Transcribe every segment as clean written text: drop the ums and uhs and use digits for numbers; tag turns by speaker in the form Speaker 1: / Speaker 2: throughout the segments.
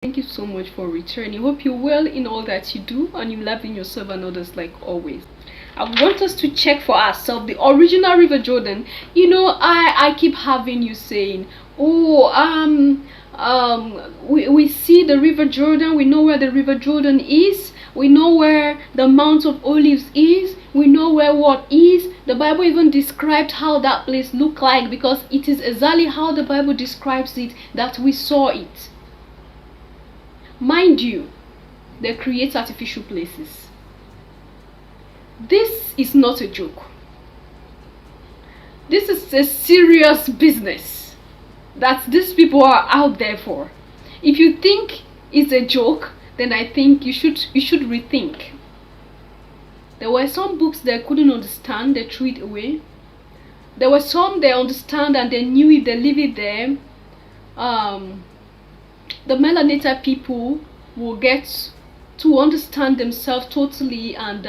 Speaker 1: Thank you so much for returning. Hope you're well in all that you do and you loving yourself and others like always. I want us to check for ourselves the original River Jordan. You know, I keep having you saying, oh, we see the River Jordan, we know where the River Jordan is, we know where the Mount of Olives is, we know where what is. The Bible even described how that place looked like, because it is exactly how the Bible describes it that we saw it. Mind you, they create artificial places. This is not a joke. This is a serious business that these people are out there for. If you think it's a joke, then I think you should rethink. There were some books they couldn't understand, they threw it away. There were some they understand and they knew if they leave it there, the melanated people will get to understand themselves totally and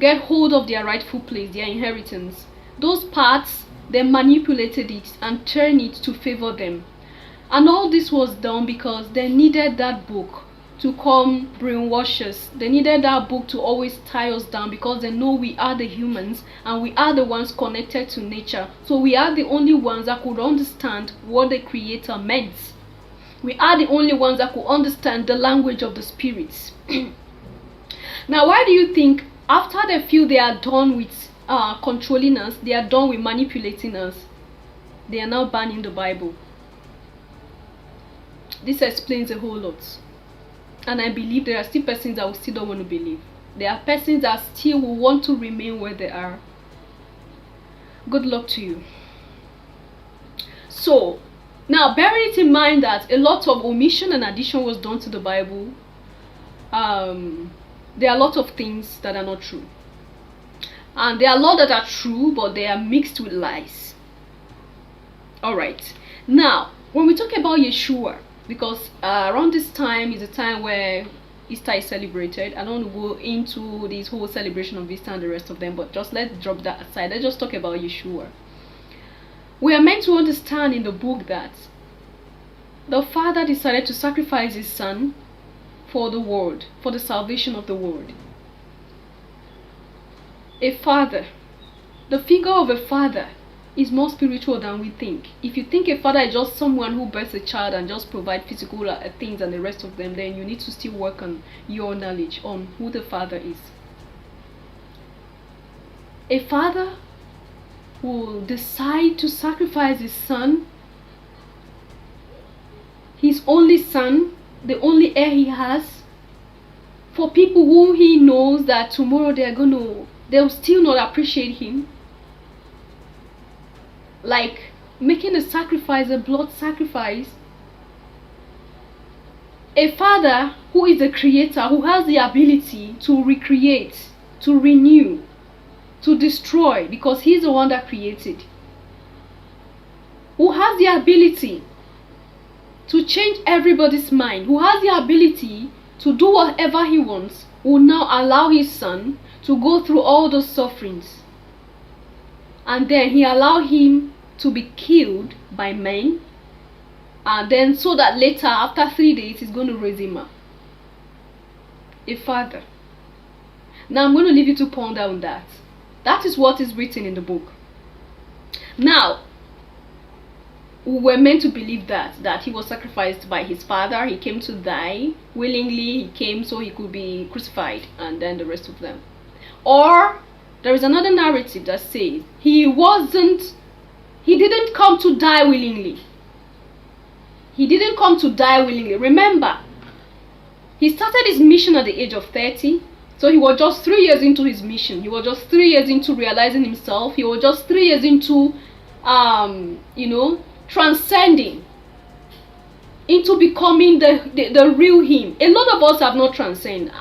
Speaker 1: get hold of their rightful place, their inheritance. Those parts, they manipulated it and turned it to favor them. And all this was done because they needed that book to come brainwash us. They needed that book to always tie us down, because they know we are the humans and we are the ones connected to nature. So we are the only ones that could understand what the Creator meant. We are the only ones that could understand the language of the spirits. Now, why do you think after they feel they are done with controlling us, they are done with manipulating us, they are now banning the Bible? This explains a whole lot. And I believe there are still persons that will still don't want to believe. There are persons that still will want to remain where they are. Good luck to you. So, now bearing it in mind that a lot of omission and addition was done to the Bible, there are a lot of things that are not true. And there are a lot that are true, but they are mixed with lies. Alright. Now, when we talk about Yeshua, because around this time is a time where Easter is celebrated. I don't want to go into this whole celebration of Easter and the rest of them, but just let's drop that aside. Let's just talk about Yeshua. We are meant to understand in the book that the Father decided to sacrifice his Son for the world, for the salvation of the world. A father, the figure of a father, is more spiritual than we think. If you think a father is just someone who births a child and just provide physical things and the rest of them, then you need to still work on your knowledge on who the Father is. A father will decide to sacrifice his son, his only son, the only heir he has, for people who he knows that tomorrow they'll still not appreciate him. Like making a sacrifice, a blood sacrifice. A father who is a creator, who has the ability to recreate, to renew, to destroy, because he's the one that created. Who has the ability to change everybody's mind, who has the ability to do whatever he wants, will now allow his son to go through all those sufferings. And then he allowed him to be killed by men, and then so that later, after 3 days, he's going to raise him up. A father. Now I'm going to leave you to ponder on that. That is what is written in the book. Now, we were meant to believe that he was sacrificed by his father. He came to die willingly. He came so he could be crucified, and then the rest of them. Or there is another narrative that says he didn't come to die willingly. He didn't come to die willingly. Remember, he started his mission at the age of 30. So he was just 3 years into his mission. He was just 3 years into realizing himself. He was just 3 years into, transcending, into becoming the real him. A lot of us have not transcended.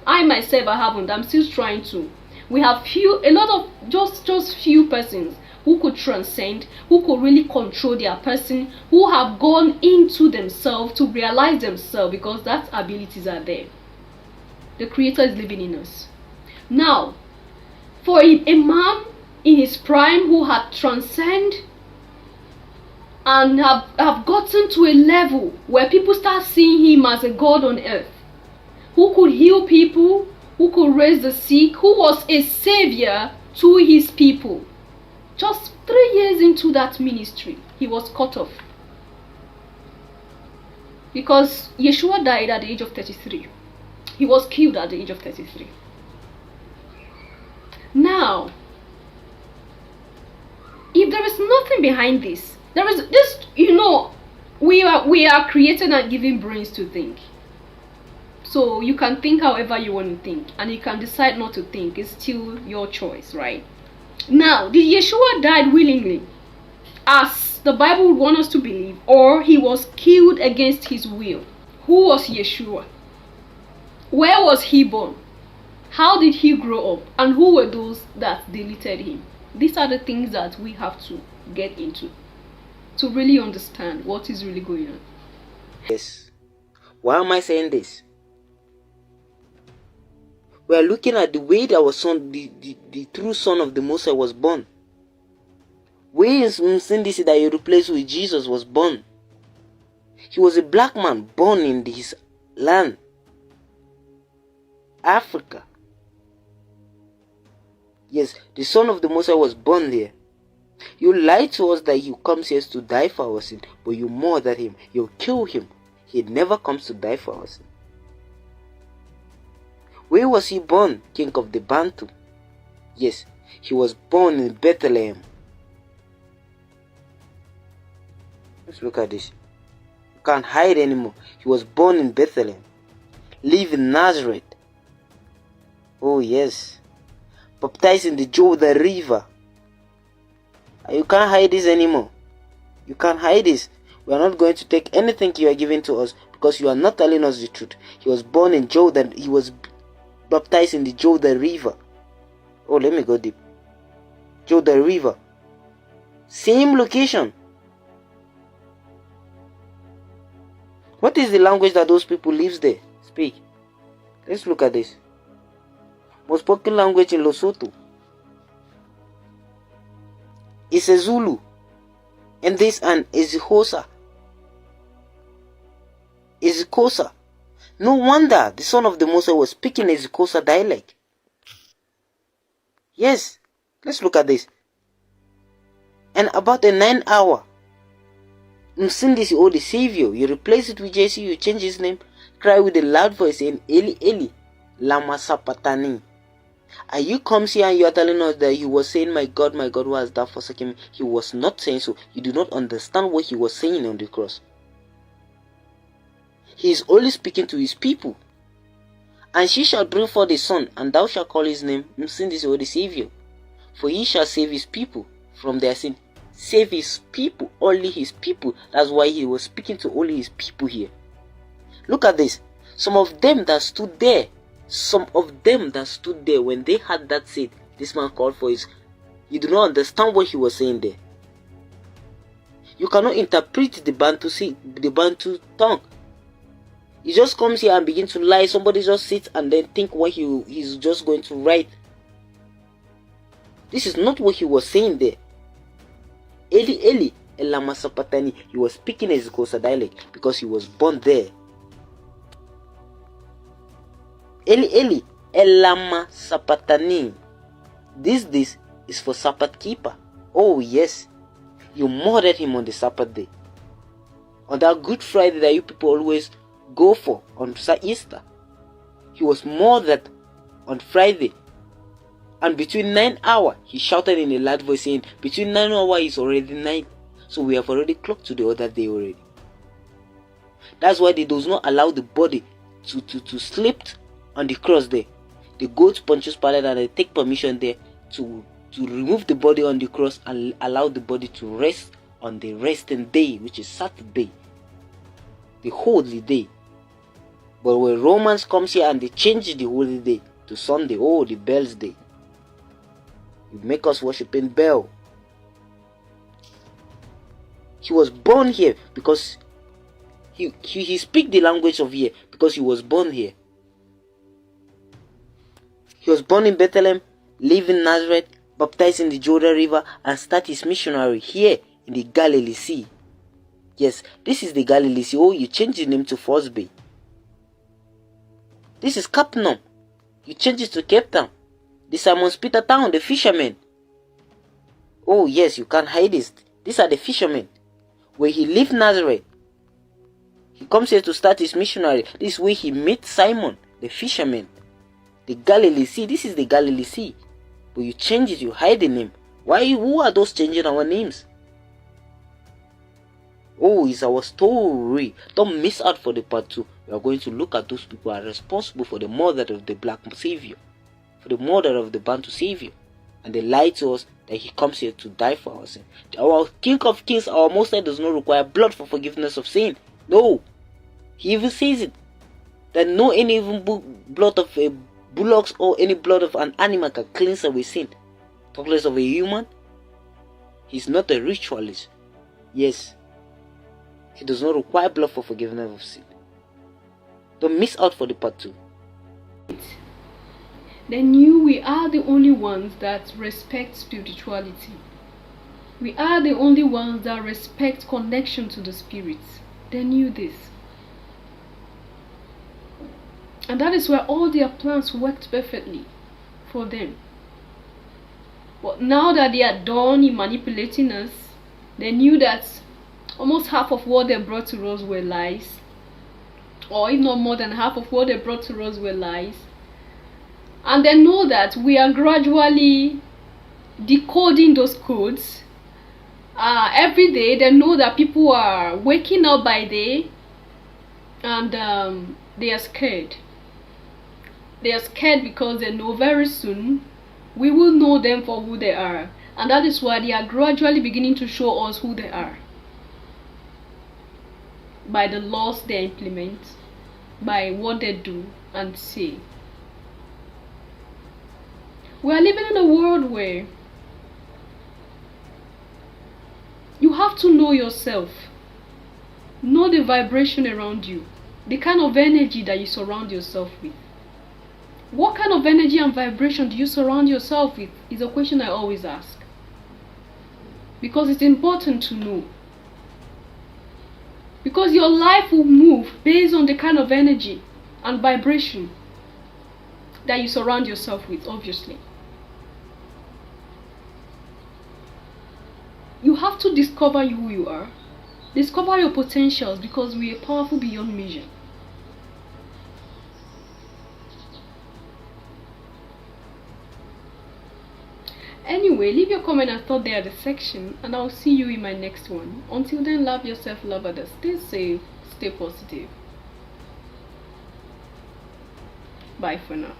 Speaker 1: I myself, I haven't. I'm still trying to. We have just few persons who could transcend, who could really control their person, who have gone into themselves to realize themselves, because that abilities are there. The Creator is living in us. Now, for a man in his prime who had transcended, and have gotten to a level where people start seeing him as a God on earth, who could heal people, who could raise the sick, who was a savior to his people. Just 3 years into that ministry, he was cut off. Because Yeshua died at the age of 33. He was killed at the age of 33. Now, if there is nothing behind this, there is just, we are created and given brains to think. So you can think however you want to think, and you can decide not to think. It's still your choice, right? Now, did Yeshua die willingly, as the Bible would want us to believe, or he was killed against his will? Who was Yeshua? Where was he born? How did he grow up? And who were those that deleted him? These are the things that we have to get into to really understand what is really going on.
Speaker 2: Yes. Why am I saying this? We are looking at the way that our son, the true son of the Most High, was born. Where is this that you replace with Jesus was born? He was a black man born in his land, Africa. Yes, the son of the Most High was born there. You lie to us that he comes here to die for our sin, but you murder him, you kill him. He never comes to die for our sin. Where was he born, king of the Bantu? Yes, he was born in Bethlehem. Let's look at this. You can't hide anymore. He was born in Bethlehem. Live in Nazareth. Oh yes. Baptized in the Jordan River. You can't hide this anymore. You can't hide this. We are not going to take anything you are giving to us, because you are not telling us the truth. He was born in Jordan. He was baptized in the Jordan River. Oh, let me go deep. Jordan River. Same location. What is the language that those people live there speak? Let's look at this. Most spoken language in Lesotho is a Zulu, and this an Isihosa. Isikosa. No wonder the son of the Most High was speaking Isikosa dialect. Yes, let's look at this. And about a 9 hour, Msindisi, or the Savior, you replace it with JC, you change his name, cry with a loud voice saying, Eli, Eli, lama sapatani. And you come here and you are telling us that he was saying, my God, who has thou forsaken me? He was not saying so. You do not understand what he was saying on the cross. He is only speaking to his people. And she shall bring forth a son, and thou shalt call his name Msindisi, or the Savior. For he shall save his people from their sin. Save his people, only his people. That's why he was speaking to only his people here. Look at this. Some of them that stood there when they had that said, this man called for his, you do not understand what he was saying there. You cannot interpret the Bantu tongue. He just comes here and begins to lie. Somebody just sits and then think what he's just going to write. This is not what he was saying there. Eli, Eli, Elama Sapatani. He was speaking his Kosa dialect because he was born there. Eli, Eli, Elama Sapatani. This is for Sabbath keeper. Oh yes. You murdered him on the Sabbath day. On that Good Friday that you people always go for on Easter. He was murdered on Friday. And between 9 hours, he shouted in a loud voice saying, between 9 hours is already night. So we have already clocked to the other day already. That's why they does not allow the body to sleep on the cross there. They go to Pontius Pilate and they take permission there to remove the body on the cross and allow the body to rest on the resting day, which is Saturday, the holy day. But when Romans comes here and they change the holy day to Sunday, oh, the Bell's day, you make us worship in Bell. He was born here because he speak the language of here because he was born here. He was born in Bethlehem, lived in Nazareth, baptized in the Jordan River, and start his missionary here in the Galilee Sea. Yes, this is the Galilee Sea. Oh, you change the name to False Bay. This is Capernaum. You change it to Cape Town. The Simon Peter Town, the fishermen. Oh yes, you can't hide this. These are the fishermen. Where he left Nazareth. He comes here to start his missionary. This is where he met Simon, the fisherman. The Galilee Sea. This is the Galilee Sea. But you change it, you hide the name. Why? Who are those changing our names? Oh, it's our story. Don't miss out for the part 2. We are going to look at those people who are responsible for the murder of the black savior, for the murder of the Bantu savior. And they lied to us that he comes here to die for our sin. Our King of Kings, our Most High, does not require blood for forgiveness of sin. No. He even says it. That no any even blood of a bullocks or any blood of an animal can cleanse away sin. Talk less of a human. He's not a ritualist. Yes. He does not require blood for forgiveness of sin. Don't miss out for the part 2.
Speaker 1: They knew we are the only ones that respect spirituality. We are the only ones that respect connection to the spirits. They knew this. And that is where all their plans worked perfectly for them. But now that they are done in manipulating us, they knew that almost half of what they brought to us were lies. Or if not more than half of what they brought to us were lies. And they know that we are gradually decoding those codes. Every day they know that people are waking up by day and they are scared. They are scared because they know very soon we will know them for who they are. And that is why they are gradually beginning to show us who they are. By the laws they implement, by what they do and say. We are living in a world where you have to know yourself. Know the vibration around you. The kind of energy that you surround yourself with. What kind of energy and vibration do you surround yourself with is a question I always ask. Because it's important to know. Because your life will move based on the kind of energy and vibration that you surround yourself with, obviously. You have to discover who you are. Discover your potentials because we are powerful beyond measure. Anyway, leave your comment and thought there at the section and I'll see you in my next one. Until then, love yourself, love others. Stay safe, stay positive. Bye for now.